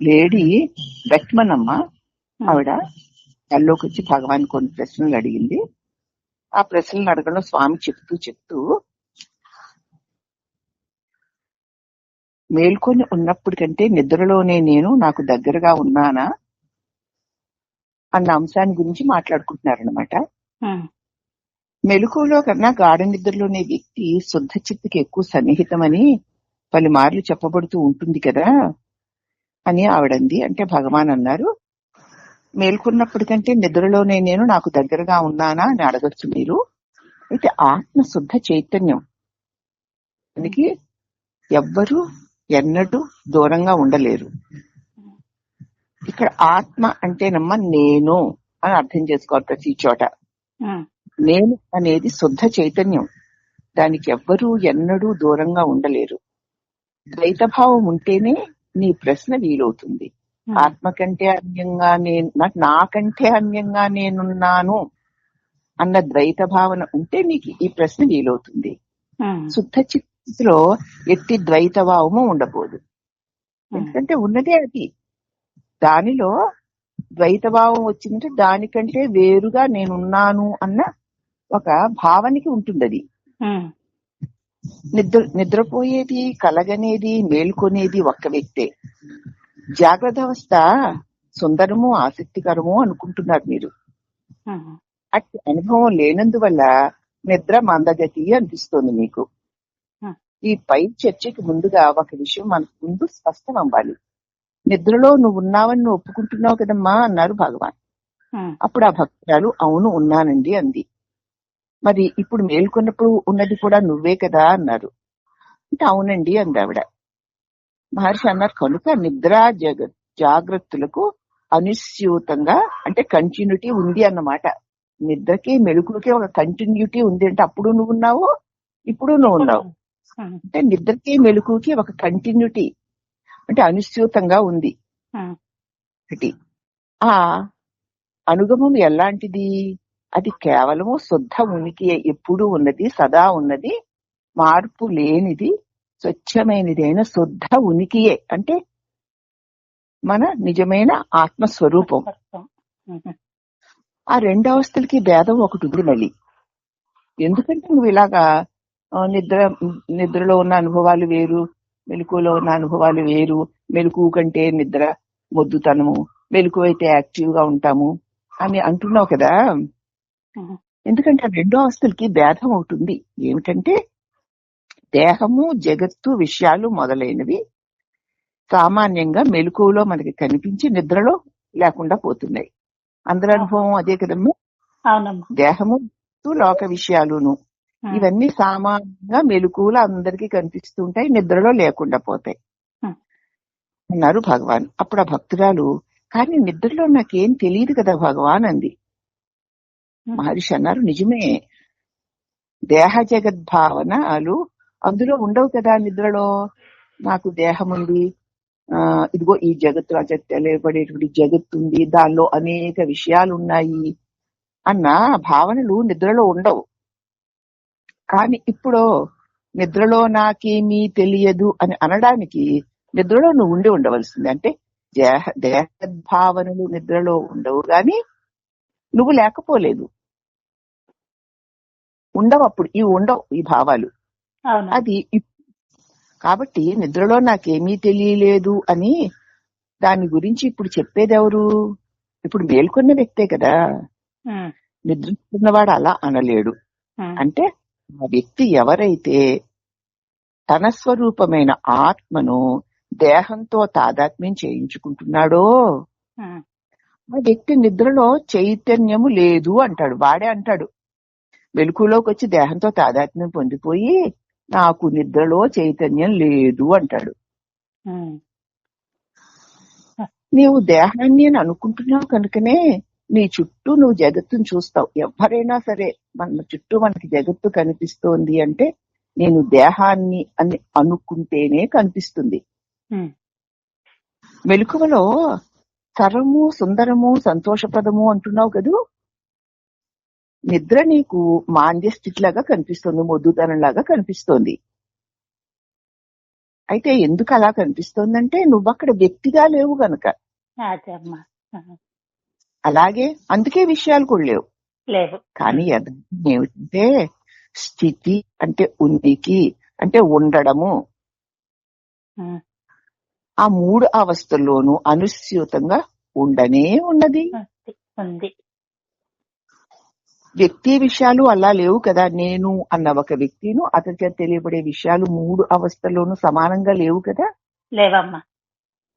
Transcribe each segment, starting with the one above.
Lady బెట్మన్ అమ్మ ఆవిడ కల్లోకి వచ్చి భగవాన్ కొన్ని ప్రశ్నలు అడిగింది. ఆ ప్రశ్నలు అడగడంలో స్వామి చెప్తూ మేల్కొని ఉన్నప్పుడు కంటే నిద్రలోనే నేను నాకు దగ్గరగా ఉన్నానా అన్న అంశాన్ని గురించి మాట్లాడుకుంటున్నారనమాట. మెలకువలో కన్నా గాఢ నిద్రలోనే వ్యక్తి శుద్ధ చిత్తుకి ఎక్కువ సన్నిహితమని పలుమార్లు చెప్పబడుతూ ఉంటుంది కదా అని ఆవిడంది. అంటే భగవాన్ అన్నారు, మేల్కొన్నప్పటికంటే నిద్రలోనే నేను నాకు దగ్గరగా ఉన్నానా అని అడగచ్చు మీరు. అయితే ఆత్మ శుద్ధ చైతన్యం దానికి ఎవ్వరూ ఎన్నడూ దూరంగా ఉండలేరు. ఇక్కడ ఆత్మ అంటేనమ్మా నేను అని అర్థం చేసుకోవాలి ప్రతి చోట. నేను అనేది శుద్ధ చైతన్యం, దానికి ఎవ్వరూ ఎన్నడూ దూరంగా ఉండలేరు. ద్వైతభావం ఉంటేనే నీ ప్రశ్న వీలవుతుంది. ఆత్మ కంటే అన్యంగా నాకంటే అన్యంగా నేనున్నాను అన్న ద్వైత భావన ఉంటే నీకు ఈ ప్రశ్న వీలవుతుంది. శుద్ధ చిత్తులో ఎట్టి ద్వైత భావము ఉండబోదు. ఎందుకంటే ఉన్నదే అది. దానిలో ద్వైత భావం వచ్చిందంటే దానికంటే వేరుగా నేనున్నాను అన్న ఒక భావనకి ఉంటుంది. అది నిద్రపోయేది, కలగనేది, మేల్కొనేది ఒక్క వ్యక్తే. జాగ్రత్త అవస్థ సుందరము, ఆసక్తికరము అనుకుంటున్నారు మీరు. అట్టి అనుభవం లేనందువల్ల నిద్ర మందగతి అనిపిస్తోంది మీకు. ఈ పై చర్చకి ముందుగా ఒక విషయం మనకు ముందు స్పష్టం అవ్వాలి. నిద్రలో నువ్వు ఉన్నావని నువ్వు ఒప్పుకుంటున్నావు కదమ్మా అన్నారు భగవాన్. అప్పుడు ఆ భక్తురాలు అవును ఉన్నానండి అంది. మరి ఇప్పుడు మేల్కొన్నప్పుడు ఉన్నది కూడా నువ్వే కదా అన్నారు. అంటే అవునండి అంది ఆవిడ. మహర్షి అన్నారు, కనుక నిద్ర జాగ్రత్తలకు అనుస్యూతంగా అంటే కంటిన్యూటీ ఉంది అన్నమాట. నిద్రకి మెళుకులకి ఒక కంటిన్యూటీ ఉంది. అంటే అప్పుడు నువ్వు ఉన్నావు, ఇప్పుడు నువ్వు ఉన్నావు. అంటే నిద్రకి మెళుకుకి ఒక కంటిన్యూటీ అంటే అనుస్యూతంగా ఉంది. ఒకటి ఆ అనుగమం ఎలాంటిది? అది కేవలము శుద్ధ ఉనికి, ఎప్పుడు ఉన్నది, సదా ఉన్నది, మార్పు లేనిది, స్వచ్ఛమైనదైన శుద్ధ ఉనికియే. అంటే మన నిజమైన ఆత్మస్వరూపం. ఆ రెండు అవస్థలకి భేదం ఒకటి ఉంది మళ్ళీ. ఎందుకంటే నువ్వు ఇలాగా నిద్రలో ఉన్న అనుభవాలు వేరు, మెలకువలో ఉన్న అనుభవాలు వేరు. మెలకువ కంటే నిద్ర మొద్దుతనము, మెలకువ అయితే యాక్టివ్ గా ఉంటాము అని అంటున్నావు కదా. ఎందుకంటే ఆ రెండో అవస్థలకి భేదం అవుతుంది. ఏమిటంటే దేహము, జగత్తు, విషయాలు మొదలైనవి సామాన్యంగా మెలకువలో మనకి కనిపించి నిద్రలో లేకుండా పోతున్నాయి. అందరి అనుభవం అదే కదమ్మా. దేహము, లోక విషయాలును ఇవన్నీ సామాన్యంగా మెలకువలో అందరికీ కనిపిస్తుంటాయి, నిద్రలో లేకుండా పోతాయి అన్నారు భగవాన్. అప్పుడు ఆ భక్తురాలు, కానీ నిద్రలో నాకేం తెలియదు కదా భగవాన్ అంది. మహర్షి అన్నారు, నిజమే, దేహ జగద్భావనలు అందులో ఉండవు కదా. నిద్రలో నాకు దేహం ఉంది, ఇదిగో ఈ జగత్తు తెలియబడేటువంటి జగత్తు ఉంది, దానిలో అనేక విషయాలు ఉన్నాయి అన్న భావనలు నిద్రలో ఉండవు. కానీ ఇప్పుడు నిద్రలో నాకేమీ తెలియదు అని అనడానికి నిద్రలో నువ్వు ఉండి ఉండవలసింది. అంటే దేహద్భావనలు నిద్రలో ఉండవు, గాని నువ్వు లేకపోలేదు, ఉండవు. అప్పుడు ఇవి ఉండవు, ఈ భావాలు. అది కాబట్టి నిద్రలో నాకేమీ తెలియలేదు అని దాని గురించి ఇప్పుడు చెప్పేది ఎవరు? ఇప్పుడు మేల్కొన్న వ్యక్తే కదా. నిద్రపోతున్నవాడు అలా అనలేడు. అంటే ఆ వ్యక్తి ఎవరైతే తన స్వరూపమైన ఆత్మను దేహంతో తాదాత్మ్యం చేయించుకుంటున్నాడో ఆ వ్యక్తి నిద్రలో చైతన్యము లేదు అంటాడు. వాడే అంటాడు, వెలుగులోకి వచ్చి దేహంతో తాదాత్మ్యం పొందిపోయి నాకు నిద్రలో చైతన్యం లేదు అంటాడు. నీవు దేహాన్ని అని అనుకుంటున్నావు కనుకనే నీ చుట్టూ నువ్వు జగత్తును చూస్తావు. ఎవరైనా సరే మన చుట్టూ మనకి జగత్తు కనిపిస్తోంది అంటే నేను దేహాన్ని అని అనుకుంటేనే కనిపిస్తుంది. మెలకువలో సరము, సుందరము, సంతోషప్రదము అంటున్నావు కదూ. నిద్ర నీకు మాంద్య స్థితిలాగా కనిపిస్తుంది, మొద్దుతనంలాగా కనిపిస్తోంది. అయితే ఎందుకు అలా కనిపిస్తోందంటే నువ్వు అక్కడ వ్యక్తిగా లేవు గనక. అలాగే అందుకే విషయాలు కూడా లేవు. కానీ యథార్థం ఏమిటంటే స్థితి అంటే ఉనికి అంటే ఉండడము. ఆ 3 అవస్థల్లోనూ అనుస్యూతంగా ఉండనే ఉన్నది. వ్యక్తి విషయాలు అలా లేవు కదా. నేను అన్న ఒక వ్యక్తిను అతని చేత తెలియబడే విషయాలు 3 అవస్థల్లోనూ సమానంగా లేవు కదా. లేవమ్మా.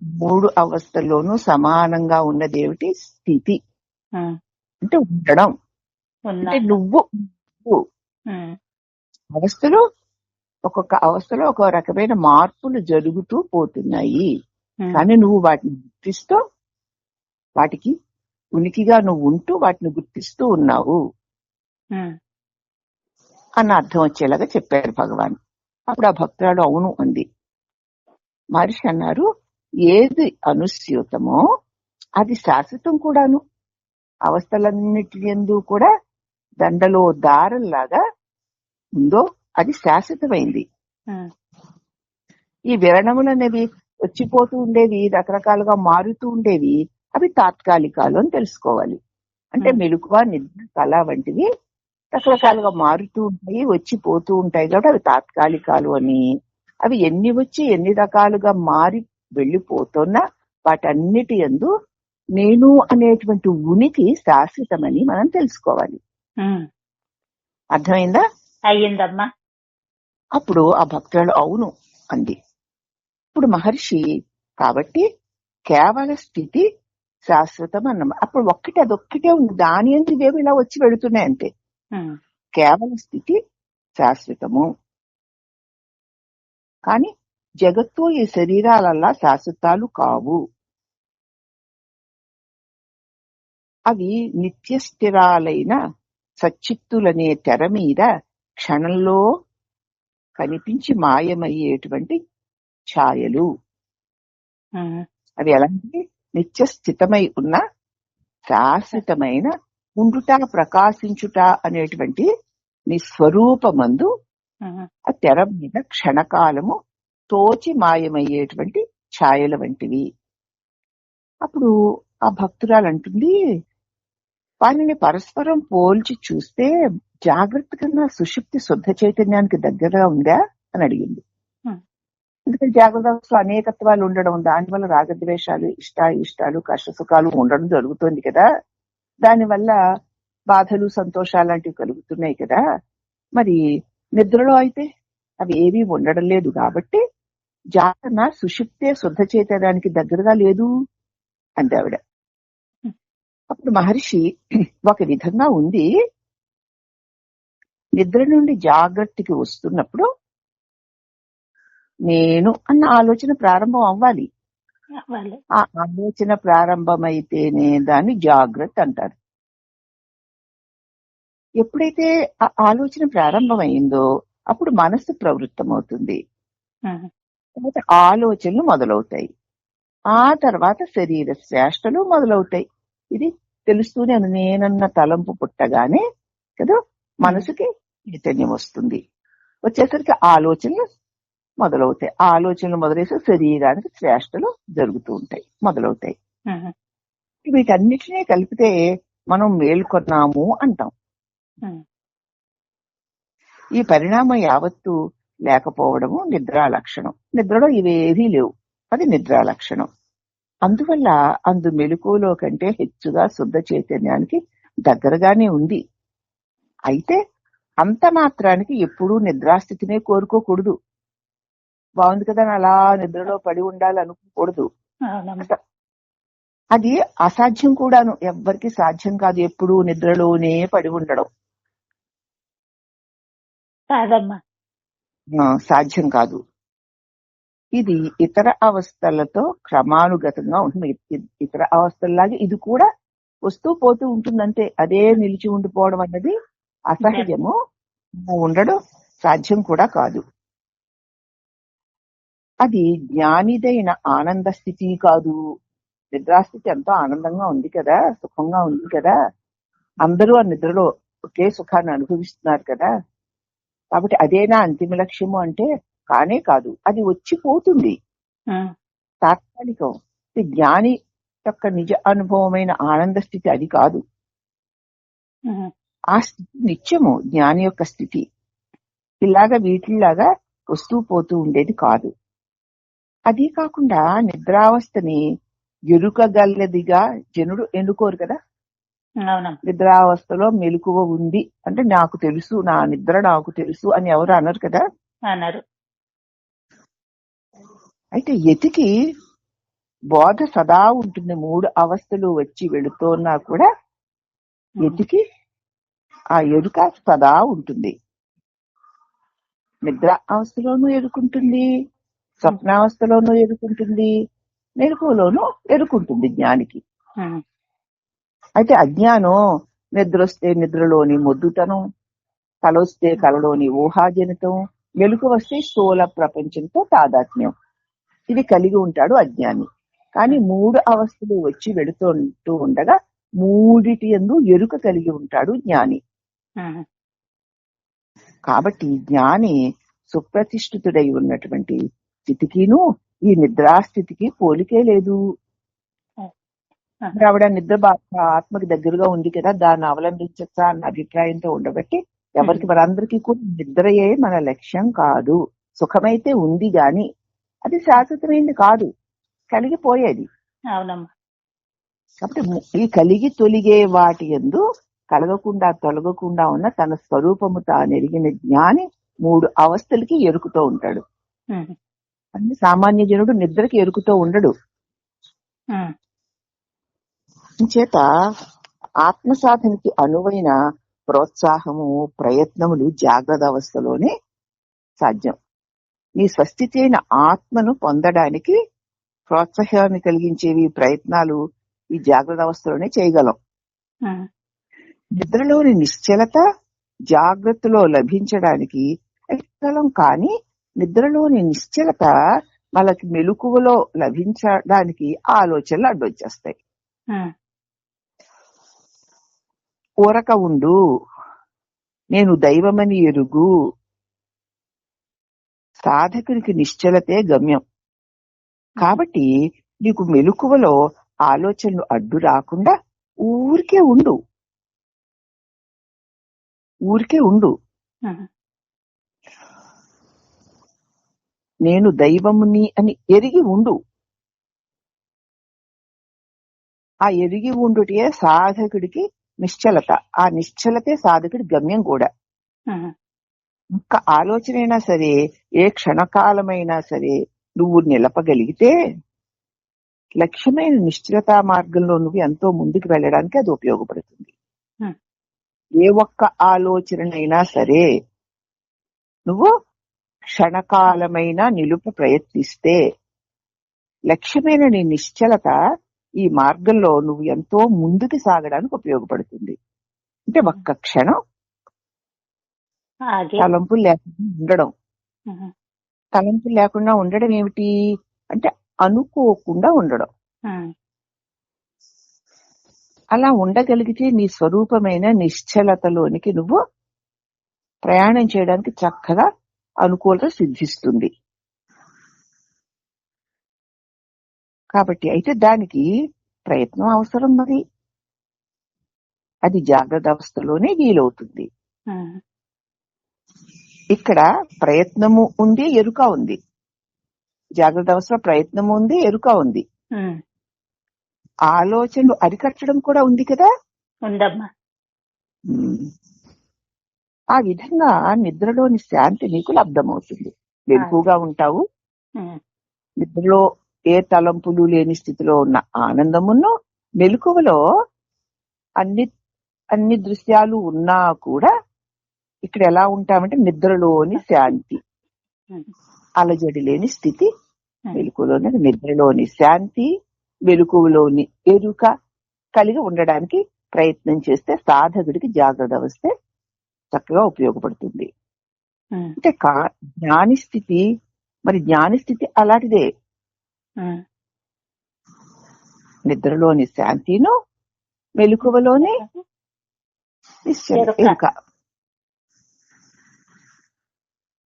3 అవస్థల్లోనూ సమానంగా ఉన్నదేమిటి? స్థితి అంటే ఉండడం. అంటే నువ్వు అవస్థలో ఒక్కొక్క అవస్థలో ఒక రకమైన మార్పులు జరుగుతూ పోతున్నాయి. కానీ నువ్వు వాటిని గుర్తిస్తూ వాటికి ఉనికిగా నువ్వు ఉంటూ వాటిని గుర్తిస్తూ ఉన్నావు అన్న అర్థం వచ్చేలాగా చెప్పారు భగవాన్. అప్పుడు ఆ భక్తురాలు అవును అంది. మహర్షి అన్నారు, ఏది అనుస్యూతమో అది శాశ్వతం కూడాను. అవస్థలన్నిటి యందు కూడా దండలో దారంలాగా ఉందో అది శాశ్వతమైంది. ఈ విరణములనేవి వచ్చిపోతూ ఉండేవి, రకరకాలుగా మారుతూ ఉండేవి, అవి తాత్కాలికాలు అని తెలుసుకోవాలి. అంటే మెలకువ, నిద్ర, కళ వంటివి రకరకాలుగా మారుతూ ఉంటాయి, వచ్చిపోతూ ఉంటాయి కాబట్టి అవి తాత్కాలికాలు అని. అవి ఎన్ని వచ్చి ఎన్ని రకాలుగా మారి వెళ్లిపోతున్నా వాటన్నిటి యందు నేను అనేటువంటి ఉనికి శాశ్వతమని మనం తెలుసుకోవాలి. అర్థమైందా? అయ్యిందమ్మా. అప్పుడు ఆ భక్తురాలు అవును అంది. ఇప్పుడు మహర్షి కాబట్టి కేవల స్థితి శాశ్వతం అన్నమా. అప్పుడు అదొక్కటే ఉంది, దాని ఎందుకు ఇవేవి ఇలా వచ్చి వెళుతున్నాయి అంతే. కేవల స్థితి శాశ్వతము. కానీ జగత్తు ఈ శరీరాలల్లా శాశ్వతాలు కావు. అవి నిత్య స్థిరాలైన సచ్చిత్తులనే తెర మీద క్షణంలో కనిపించి మాయమయ్యేటువంటి ఛాయలు. అవి ఎలాంటి నిత్య స్థితమై ఉన్న శాశ్వతమైన ఉండుట ప్రకాశించుట అనేటువంటి నీ స్వరూపమందు ఆ తెర మీద క్షణకాలము తోచి మాయమయ్యేటువంటి ఛాయల వంటివి. అప్పుడు ఆ భక్తురాలు అంటుంది, వారిని పరస్పరం పోల్చి చూస్తే జాగ్రత్త కన్నా సుషుప్తి శుద్ధ చైతన్యానికి దగ్గరగా ఉందా అని అడిగింది. ఎందుకంటే జాగ్రత్త అవస్థలో అనేకత్వాలు ఉండడం, దానివల్ల రాగద్వేషాలు, ఇష్టాలు, కష్ట సుఖాలు ఉండడం జరుగుతుంది కదా. దానివల్ల బాధలు, సంతోషాలు లాంటివి కలుగుతున్నాయి కదా. మరి నిద్రలో అయితే అవి ఏమీ ఉండడం లేదు కాబట్టి జాగ్రత్త సుషుప్తే శుద్ధ చైతన్యానికి దగ్గరగా లేదు అంది ఆవిడ. అప్పుడు మహర్షి ఒక విధంగా ఉంది. నిద్ర నుండి జాగ్రత్తకి వస్తున్నప్పుడు నేను అన్న ఆలోచన ప్రారంభం అవ్వాలి. ఆ ఆలోచన ప్రారంభమైతేనే దాన్ని జాగ్రత్త అంటారు. ఎప్పుడైతే ఆ ఆలోచన ప్రారంభమైందో అప్పుడు మనస్సు ప్రవృత్తమవుతుంది. తర్వాత ఆలోచనలు మొదలవుతాయి. ఆ తర్వాత శరీర శ్రేష్టలు మొదలవుతాయి. ఇది తెలుస్తూనే నేనన్న తలంపు పుట్టగానే కదా మనసుకి చైతన్యం వస్తుంది. వచ్చేసరికి ఆలోచనలు మొదలవుతాయి. ఆలోచనలు మొదలైతే శరీరానికి శ్రేష్టలు జరుగుతూ ఉంటాయి, మొదలవుతాయి. వీటన్నిటినీ కలిపితే మనం మేల్కొన్నాము అంటాం. ఈ పరిణామం యావత్తు లేకపోవడము నిద్రా లక్షణం. నిద్రలో ఇవేవీ లేవు, అది నిద్రా లక్షణం. అందువల్ల అందు మెలకువలో కంటే హెచ్చుగా శుద్ధ చైతన్యానికి దగ్గరగానే ఉంది. అయితే అంత మాత్రానికి ఎప్పుడూ నిద్రాస్థితినే కోరుకోకూడదు. బాగుంది కదా అలా నిద్రలో పడి ఉండాలనుకోకూడదు. అది అసాధ్యం కూడాను, ఎవ్వరికి సాధ్యం కాదు ఎప్పుడూ నిద్రలోనే పడి ఉండడం. సాధ్యం కాదు. ఇది ఇతర అవస్థలతో క్రమానుగతంగా ఉంటుంది. ఇతర అవస్థల్లాగే ఇది కూడా వస్తూ పోతూ ఉంటుందంటే అదే నిలిచి ఉండిపోవడం అన్నది అసహజము, ఉండడం సాధ్యం కూడా కాదు. అది జ్ఞానిదైన ఆనంద స్థితి కాదు. నిద్రాస్థితి ఎంతో ఆనందంగా ఉంది కదా, సుఖంగా ఉంది కదా, అందరూ ఆ నిద్రలో ఒకే సుఖాన్ని అనుభవిస్తున్నారు కదా. కాబట్టి అదేనా అంతిమ లక్ష్యము అంటే కానే కాదు. అది వచ్చిపోతుంది, తాత్కాలికం. జ్ఞాని యొక్క నిజ అనుభవమైన ఆనంద స్థితి అది కాదు. ఆ స్థితి నిత్యము, జ్ఞాని యొక్క స్థితి. ఇలాగా వీటిలాగా వస్తూ పోతూ ఉండేది కాదు. అదీ కాకుండా నిద్రావస్థని ఎరుకగలదిగా జనుడు ఎన్నుకోరు కదా. నిద్రావస్థలో మెలకువ ఉంది అంటే నాకు తెలుసు, నా నిద్ర నాకు తెలుసు అని ఎవరు అన్నారు కదా. అన్నారు. అయితే యతికి బోధ సదా ఉంటుంది. 3 అవస్థలు వచ్చి వెళుతున్నా కూడా యతికి ఆ ఎరుక సదా ఉంటుంది. నిద్ర అవస్థలోనూ ఎరుకుంటుంది, స్వప్నావస్థలోనూ ఎరుకుంటుంది, మెలకువలోనూ ఎరుకుంటుంది జ్ఞానికి. అయితే అజ్ఞానం నిద్రొస్తే నిద్రలోని మొద్దుతనం, కలొస్తే కలలోని ఊహాజనితం, మెలకు వస్తే స్థూల ప్రపంచంతో తాదాత్మ్యం. ఇది కలిగి ఉంటాడు అజ్ఞాని. కానీ 3 అవస్థలు వచ్చి వెళుతూ ఉండగా మూడిటి యందు ఎరుక కలిగి ఉంటాడు జ్ఞాని. కాబట్టి జ్ఞాని సుప్రతిష్ఠితుడై ఉన్నటువంటి స్థితికిను ఈ నిద్రాస్థితికి పోలికే లేదు. ఆవిడ నిద్ర ఆత్మకి దగ్గరగా ఉంది కదా, దాన్ని అవలంబించచ్చా అన్న అభిప్రాయంతో ఉండబట్టి ఎవరికి మనందరికీ కూడా నిద్రయే మన లక్ష్యం కాదు. సుఖమైతే ఉంది గాని అది శాశ్వతమైంది కాదు, కలిగిపోయేది. కాబట్టి ఈ కలిగి తొలిగే వాటి యందు కలగకుండా తొలగకుండా ఉన్న తన స్వరూపము తానెరిగిన జ్ఞాని 3 అవస్థలకి ఎరుకుతూ ఉంటాడు. అంటే సామాన్య జనుడు నిద్రకి ఎరుకుతూ ఉండడు. చేత ఆత్మ సాధనకి అనువైన ప్రోత్సాహము, ప్రయత్నములు జాగ్రత్త అవస్థలోనే సాధ్యం. నీ స్వస్థితి అయిన ఆత్మను పొందడానికి ప్రోత్సాహాన్ని కలిగించేవి ప్రయత్నాలు ఈ జాగ్రత్త అవస్థలోనే చేయగలం. నిద్రలోని నిశ్చలత జాగ్రత్తలో లభించడానికి ప్రయత్నం, కానీ నిద్రలోని నిశ్చలత వాళ్ళకి మెలకువలో లభించడానికి ఆలోచనలు అడ్డొచ్చేస్తాయి. ఊరక ఉండు, నేను దైవమని ఎరుగు. సాధకునికి నిశ్చలతే గమ్యం. కాబట్టి నీకు మెలకువలో ఆలోచనలు అడ్డు రాకుండా ఊరికే ఉండు. నేను దైవముని అని ఎరిగి ఉండు. ఆ ఎరిగి ఉండుటే సాధకుడికి నిశ్చలత. ఆ నిశ్చలతే సాధకుడి గమ్యం కూడా. ఒక్క ఆలోచన అయినా సరే, ఏ క్షణకాలమైనా సరే నువ్వు నిలపగలిగితే లక్ష్యమైన నిశ్చలతా మార్గంలో నువ్వు ఎంతో ముందుకు వెళ్ళడానికి అది ఉపయోగపడుతుంది. ఏ ఒక్క ఆలోచనైనా సరే నువ్వు క్షణకాలమైనా నిలుప ప్రయత్నిస్తే లక్ష్యమైన నీ నిశ్చలత ఈ మార్గంలో నువ్వు ఎంతో ముందుకు సాగడానికి ఉపయోగపడుతుంది. అంటే ఒక్క క్షణం తలంపులు లేకుండా ఉండడం. తలంపులు లేకుండా ఉండడం ఏమిటి అంటే అనుకోకుండా ఉండడం. అలా ఉండగలిగితే నీ స్వరూపమైన నిశ్చలతలోనికి నువ్వు ప్రయాణం చేయడానికి చక్కగా అనుకూలత సిద్ధిస్తుంది. కాబట్టి అయితే దానికి ప్రయత్నం అవసరం. మరి అది జాగ్రత్త అవస్థలోనే వీలవుతుంది. ఇక్కడ ప్రయత్నము ఉంది, ఎరుక ఉంది. జాగ్రత్త అవస్థలో ప్రయత్నము ఉంది, ఎరుక ఉంది. ఆలోచనలు అరికట్టడం కూడా ఉంది కదా. ఉందమ్మా. ఆ విధంగా నిద్రలోని శాంతి నీకు లబ్ధమవుతుంది. మెలకువగా ఉంటావు. నిద్రలో ఏ తలంపులు లేని స్థితిలో ఉన్న ఆనందమును, మెలకువలో అన్ని దృశ్యాలు ఉన్నా కూడా ఇక్కడ ఎలా ఉంటామంటే నిద్రలోని శాంతి, అలజడి లేని స్థితి. మెలకువలోని నిద్రలోని శాంతి, మెలకువలోని ఎరుక కలిగి ఉండడానికి ప్రయత్నం చేస్తే సాధకుడికి జాగ్రత్త అవస్థ చక్కగా ఉపయోగపడుతుంది. అంటే జ్ఞాని స్థితి, మరి జ్ఞాని స్థితి అలాంటిదే. నిద్రలోని శాంతిను, మెలకువలోని ఎరుక.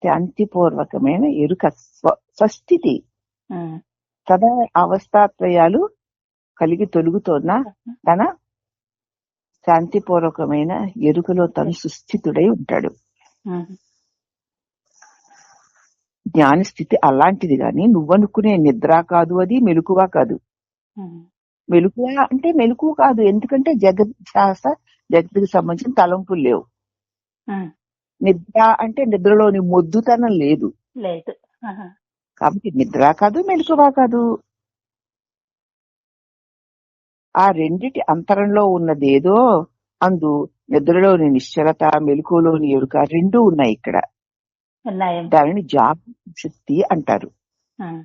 శాంతిపూర్వకమైన ఎరుక స్వస్థితి ఉమ్, సదా అవస్థాత్రయాలు కలిగి తొలుగుతోన్న తన శాంతిపూర్వకమైన ఎరుకలో తను సుస్థితుడై ఉంటాడు. ఉమ్, జ్ఞానస్థితి అలాంటిది గాని నువ్వనుకునే నిద్ర కాదు, అది మెలకువ కాదు. ఉమ్, మెలకువ అంటే మెలకువ కాదు, ఎందుకంటే జగత్తుకి సంబంధించిన తలంపులు లేవు. ఉమ్, నిద్ర అంటే నిద్రలోని మొద్దుతనం లేదు, లేదు. ఆహా. కాబట్టి నిద్ర కాదు మెలకువ కాదు. ఆ రెండిటి అంతరంలో ఉన్నదేదో అందు నిద్రలోని నిశ్చలత, మెలకువలోని ఎరుక రెండూ ఉన్నాయి ఇక్కడ. ఉన్నాయమ్మ. దానిని జాగ్రత్త శక్తి అంటారు. ఉమ్,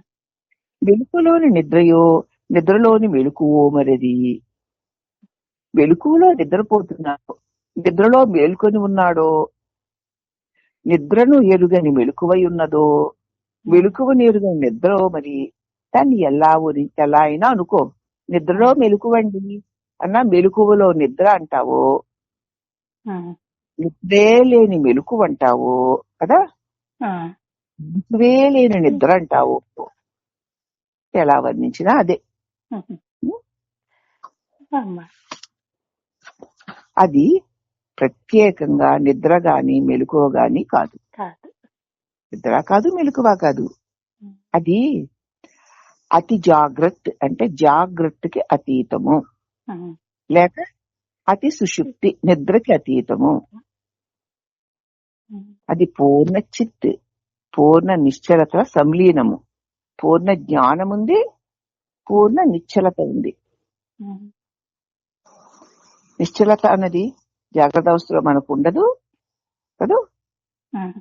మెలకువలోని నిద్రయో నిద్రలోని మెలకువో మరిది. మెలకువలో నిద్రపోతున్నాడో నిద్రలో మేల్కొని ఉన్నాడో, నిద్రను ఎరుగని మెలకువై ఉన్నదో, మెలకువని ఎరుగని నిద్ర మరి దాన్ని ఎలా అయినా అనుకో. నిద్రలో మెలకువండి అన్నా మెలకువలో నిద్ర అంటావో, ఉమ్, నిద్రే లేని మెలకువ అంటావో కదా, ఉమ్, మెలకువే లేని నిద్ర అంటావో, ఎలా వర్ణించినా అదే. ఉమ్, అమ్మ. అది ప్రత్యేకంగా నిద్ర గాని మెలకువ గాని కాదు. కాదు. నిద్ర కాదు మెలకువ కాదు. అది అతి జాగ్రత్త అంటే జాగ్రత్తకి అతీతము, ఉమ్, లేక అతి సుషుప్తి నిద్రకి అతీతము. ఉమ్, అది పూర్ణ చిత్, పూర్ణ నిశ్చలత సంలీనము. పూర్ణ జ్ఞానముంది, పూర్ణ నిశ్చలత ఉంది. ఉమ్, నిశ్చలత అన్నది జాగ్రత్త అవస్థలో మనకు ఉండదు కదా, ఉమ్,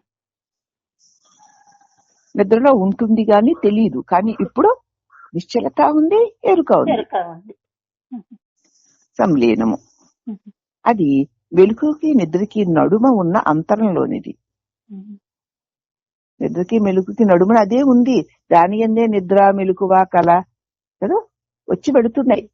నిద్రలో ఉంటుంది గాని తెలియదు. కానీ ఇప్పుడు నిశ్చలత ఉంది, ఎరుక ఉంది, ఎరుక ఉంది. సంలీనము. ఉమ్, అది వెలుగుకి నిద్రకి నడుమ ఉన్న అంతరంలోనిది. ఉమ్, నిద్రకి మెలుకుకి నడుమన అదే ఉంది. దాని అందే నిద్ర మెలుకువ కళ కదా వచ్చి పెడుతున్నాయి.